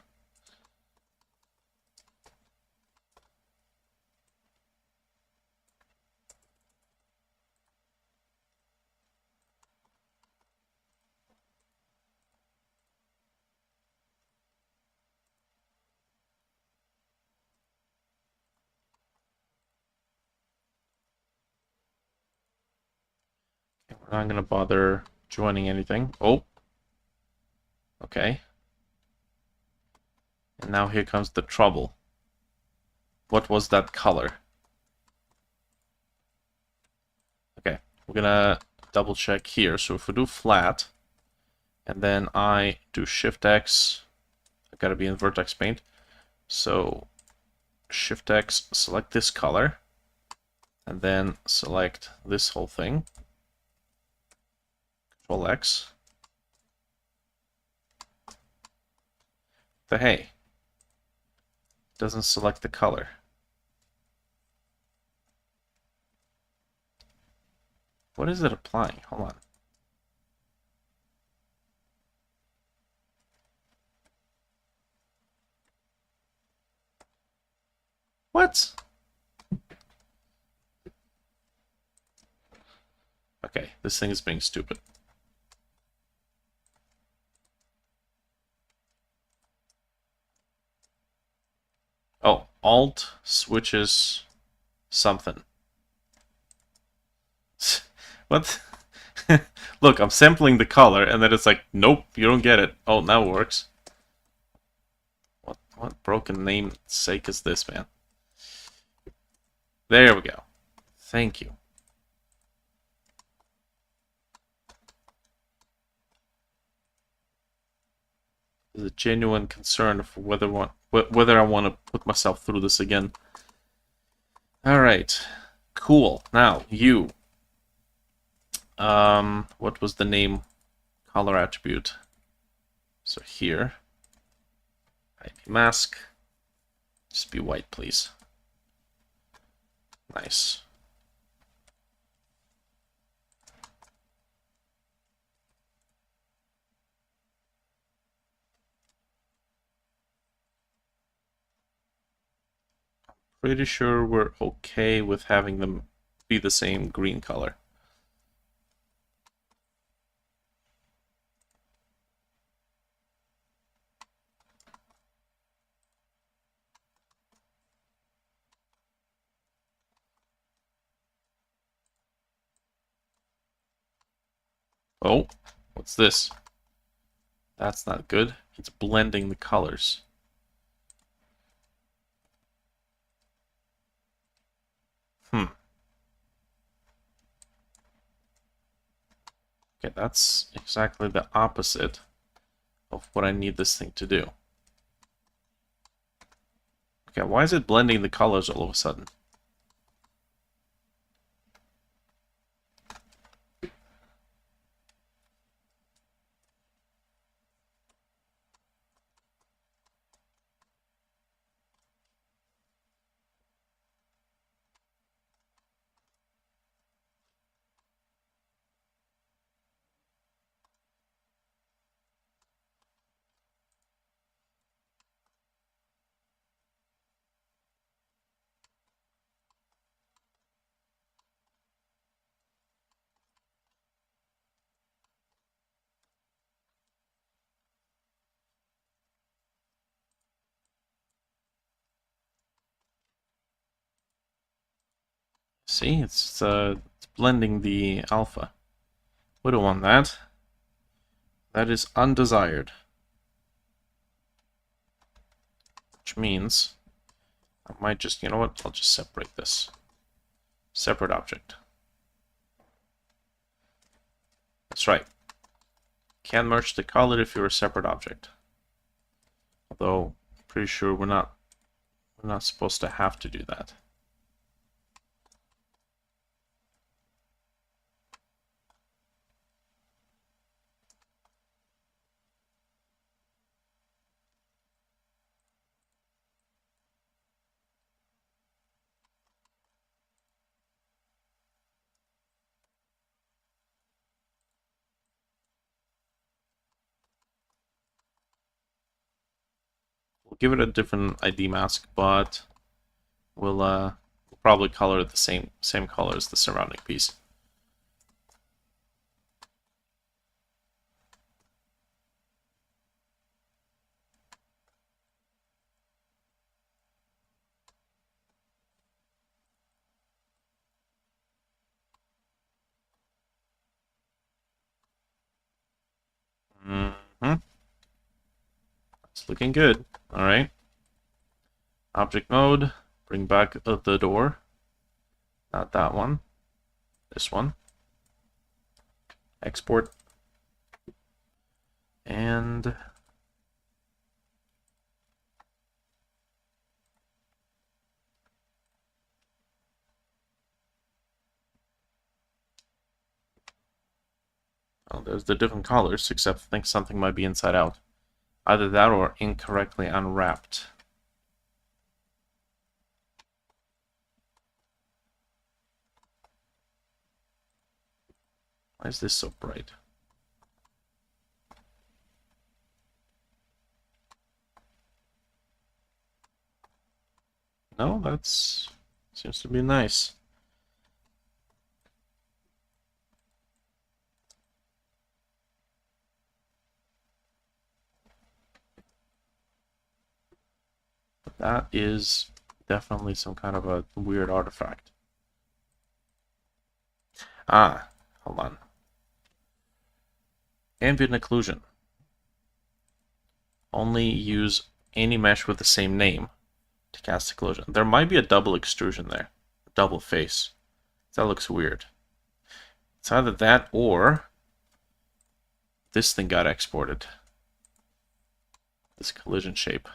Okay, we're not going to bother joining anything. Oh. Okay. And now here comes the trouble. What was that color? Okay, we're gonna double check here. So if we do flat, and then I do Shift X, I gotta be in Vertex Paint. So Shift X, select this color, and then select this whole thing. Control X. The hey, doesn't select the color. What is it applying? Hold on. What? Okay, this thing is being stupid. Oh, Alt switches something. What? Look, I'm sampling the color, and then it's like, nope, you don't get it. Oh, now it works. What broken namesake is this, man? There we go. Thank you. There's a genuine concern for whether whether I want to put myself through this again. Alright. Cool. Now, you. What was the name? Color attribute. So here. IP mask. Just be white, please. Nice. Pretty sure we're okay with having them be the same green color. Oh, what's this? That's not good. It's blending the colors. Okay, that's exactly the opposite of what I need this thing to do. Okay, why is it blending the colors all of a sudden? See, it's blending the alpha. We don't want that. That is undesired. Which means I might just, you know what, I'll just separate this. Separate object. That's right. Can't merge the color if you're a separate object. Although, pretty sure we're not supposed to have to do that. We'll give it a different ID mask, but we'll probably color it the same color as the surrounding piece. It's looking good. All right. Object mode. Bring back the door. Not that one. This one. Export. And oh, there's the different colors, except I think something might be inside out. Either that or incorrectly unwrapped. Why is this so bright? No, that's seems to be nice. But that is definitely some kind of a weird artifact. Ah, hold on. Ambient occlusion. Only use any mesh with the same name to cast occlusion. There might be a double extrusion there. Double face. That looks weird. It's either that or this thing got exported. This collision shape.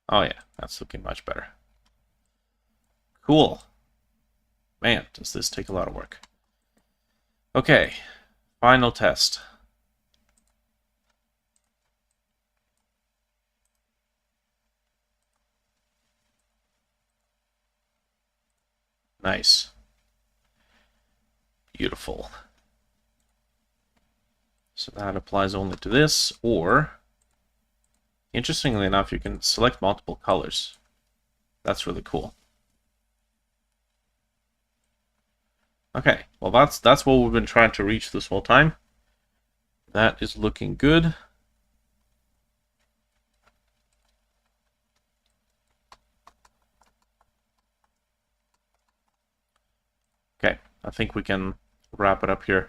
Oh yeah, that's looking much better. Cool. Man, does this take a lot of work. Okay, final test. Nice. Beautiful. So that applies only to this, or, interestingly enough, you can select multiple colors. That's really cool. Okay, well that's what we've been trying to reach this whole time. That is looking good. Okay, I think we can wrap it up here.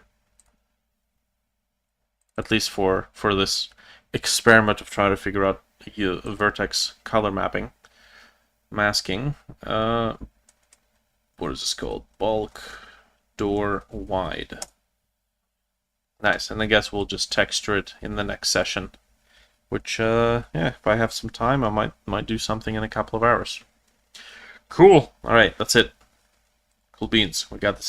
At least for this experiment of trying to figure out vertex color mapping. Masking. What is this called? Bulk door wide. Nice, and I guess we'll just texture it in the next session. Which, yeah, if I have some time, I might do something in a couple of hours. Cool. All right, that's it. Cool beans. We got this.